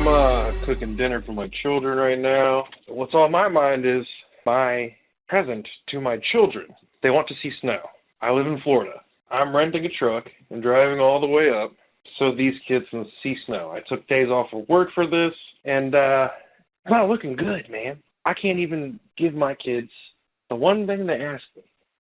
I'm cooking dinner for my children right now. What's on my mind is my present to my children. They want to see snow. I live in Florida. I'm renting a truck and driving all the way up so these kids can see snow. I took days off of work for this, and it's not looking good, man. I can't even give my kids the one thing they ask me.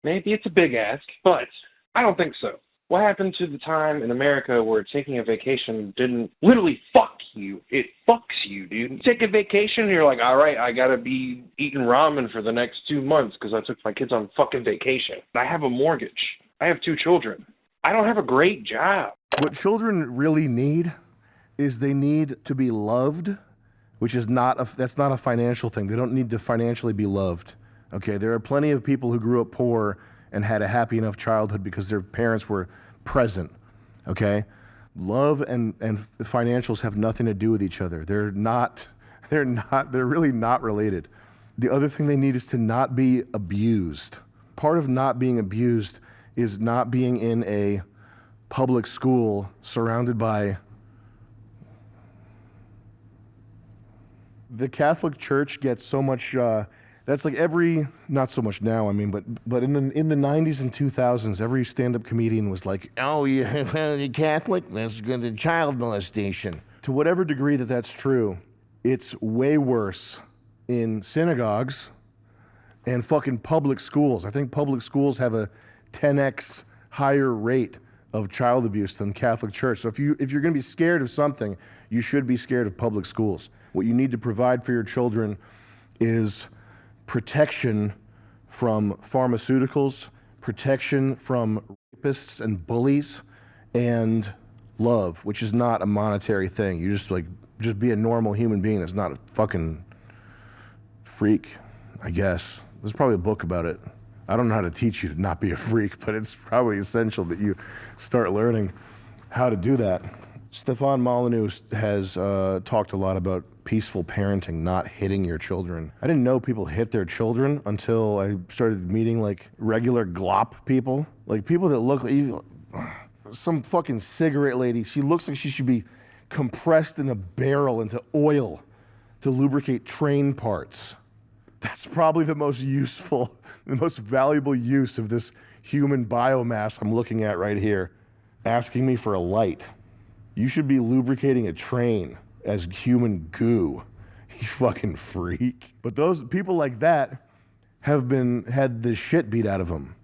Maybe it's a big ask, but I don't think so. What happened to the time in America where taking a vacation didn't literally fuck you? It fucks you, dude. You take a vacation and you're like, all right, I gotta be eating ramen for the next 2 months because I took my kids on fucking vacation. I have a mortgage. I have 2 children. I don't have a great job. What children really need is they need to be loved, which is that's not a financial thing. They don't need to financially be loved. Okay, there are plenty of people who grew up poor and had a happy enough childhood because their parents were present, okay? Love and financials have nothing to do with each other. They're really not related. The other thing they need is to not be abused. Part of not being abused is not being in a public school surrounded by the Catholic Church gets so much. That's like not so much now, I mean, but in the 90s and 2000s, every stand-up comedian was like, oh, you're Catholic? That's good to child molestation. To whatever degree that's true, it's way worse in synagogues and fucking public schools. I think public schools have a 10x higher rate of child abuse than Catholic Church. So if you're gonna be scared of something, you should be scared of public schools. What you need to provide for your children is protection from pharmaceuticals, protection from rapists and bullies, and love, which is not a monetary thing. You just be a normal human being that's not a fucking freak, I guess. There's probably a book about it. I don't know how to teach you to not be a freak, but it's probably essential that you start learning how to do that. Stefan Molyneux has talked a lot about peaceful parenting, not hitting your children. I didn't know people hit their children until I started meeting like regular glop people. Like people that look like some fucking cigarette lady. She looks like she should be compressed in a barrel into oil to lubricate train parts. That's probably the most useful, the most valuable use of this human biomass I'm looking at right here. Asking me for a light. You should be lubricating a train as human goo, you fucking freak. But those people like that have had the shit beat out of them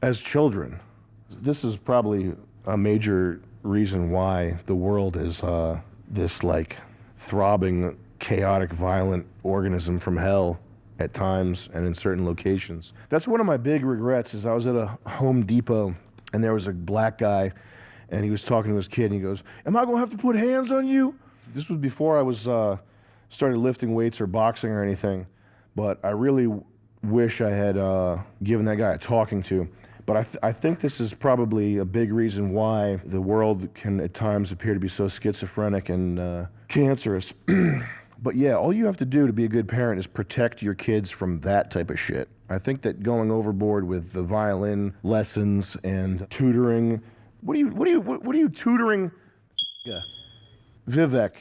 as children. This is probably a major reason why the world is this like throbbing, chaotic, violent organism from hell at times and in certain locations. That's one of my big regrets is I was at a Home Depot and there was a black guy and he was talking to his kid and he goes, am I gonna have to put hands on you? This was before I was started lifting weights or boxing or anything, but I really wish I had given that guy a talking to. But I think this is probably a big reason why the world can at times appear to be so schizophrenic and cancerous. But yeah, all you have to do to be a good parent is protect your kids from that type of shit. I think that going overboard with the violin lessons and tutoring. What are you tutoring? Yeah. Vivek,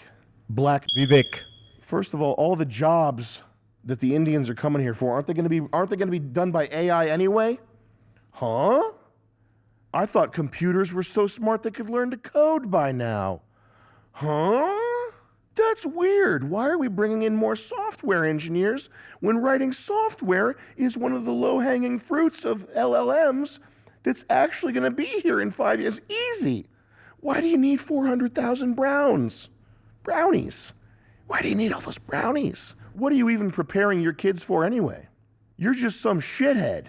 black Vivek. First of all the jobs that the Indians are coming here for, aren't they going to be done by AI anyway? Huh? I thought computers were so smart they could learn to code by now. Huh? That's weird. Why are we bringing in more software engineers when writing software is one of the low-hanging fruits of LLMs that's actually going to be here in 5 years? Easy. Why do you need 400,000 brownies? Why do you need all those brownies? What are you even preparing your kids for anyway? You're just some shithead.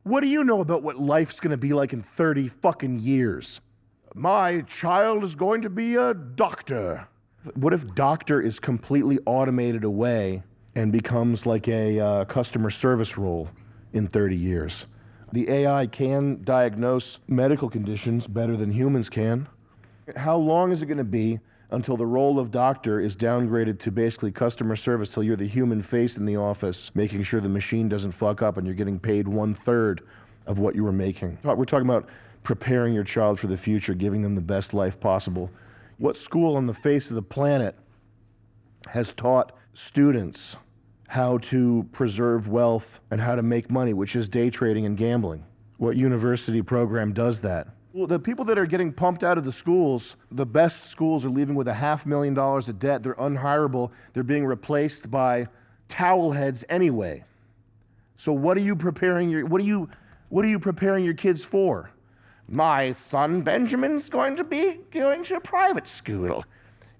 What do you know about what life's gonna be like in 30 fucking years? My child is going to be a doctor. What if doctor is completely automated away and becomes like a customer service role in 30 years? The AI can diagnose medical conditions better than humans can. How long is it going to be until the role of doctor is downgraded to basically customer service till you're the human face in the office, making sure the machine doesn't fuck up and you're getting paid 1/3 of what you were making? We're talking about preparing your child for the future, giving them the best life possible. What school on the face of the planet has taught students how to preserve wealth and how to make money, which is day trading and gambling? What university program does that? Well, the people that are getting pumped out of the schools, the best schools are leaving with $500,000 of debt. They're unhirable. They're being replaced by towel heads anyway. So what are you preparing your kids for? My son Benjamin's going to be going to a private school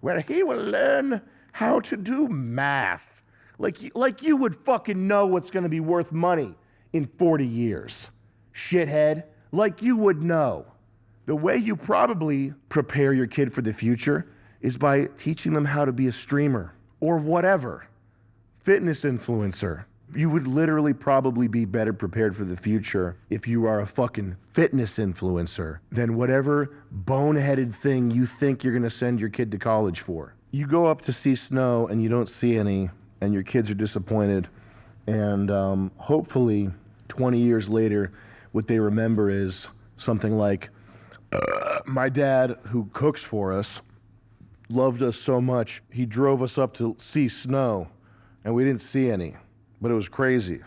where he will learn how to do math. Like you would fucking know what's going to be worth money in 40 years. Shithead. Like you would know. The way you probably prepare your kid for the future is by teaching them how to be a streamer or whatever. Fitness influencer. You would literally probably be better prepared for the future if you are a fucking fitness influencer than whatever boneheaded thing you think you're going to send your kid to college for. You go up to see snow and you don't see any, and your kids are disappointed, and hopefully 20 years later, what they remember is something like, my dad, who cooks for us, loved us so much, he drove us up to see snow, and we didn't see any. But it was crazy.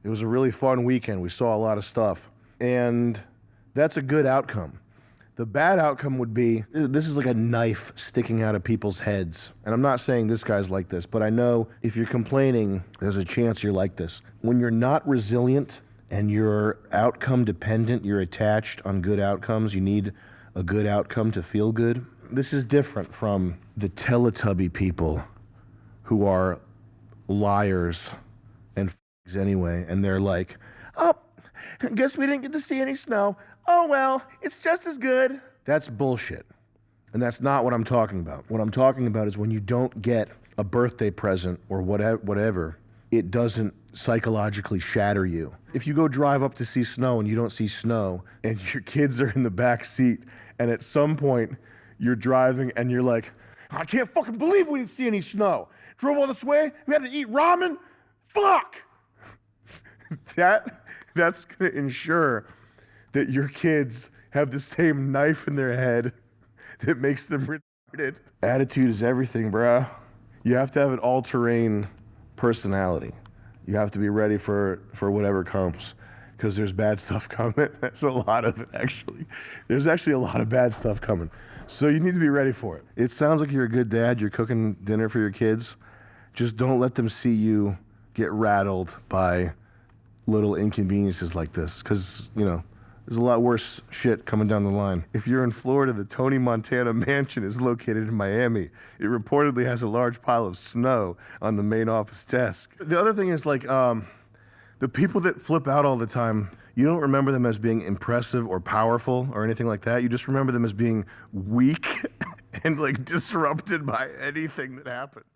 It was a really fun weekend. We saw a lot of stuff. And that's a good outcome. The bad outcome would be, this is like a knife sticking out of people's heads. And I'm not saying this guy's like this, but I know if you're complaining, there's a chance you're like this. When you're not resilient and you're outcome dependent, you're attached on good outcomes, you need a good outcome to feel good. This is different from the Teletubby people who are liars and anyway, and they're like, oh, guess we didn't get to see any snow. Oh well, it's just as good. That's bullshit. And that's not what I'm talking about. What I'm talking about is when you don't get a birthday present or whatever, it doesn't psychologically shatter you. If you go drive up to see snow and you don't see snow and your kids are in the back seat and at some point you're driving and you're like, I can't fucking believe we didn't see any snow. Drove all this way, we had to eat ramen. Fuck! That's going to ensure that your kids have the same knife in their head that makes them retarded. Attitude is everything, bro. You have to have an all-terrain personality. You have to be ready for whatever comes, because there's bad stuff coming. That's a lot of it, actually. There's actually a lot of bad stuff coming. So you need to be ready for it. It sounds like you're a good dad. You're cooking dinner for your kids. Just don't let them see you get rattled by little inconveniences like this, because, there's a lot worse shit coming down the line. If you're in Florida, the Tony Montana mansion is located in Miami. It reportedly has a large pile of snow on the main office desk. The other thing is, the people that flip out all the time, you don't remember them as being impressive or powerful or anything like that. You just remember them as being weak and, disrupted by anything that happens.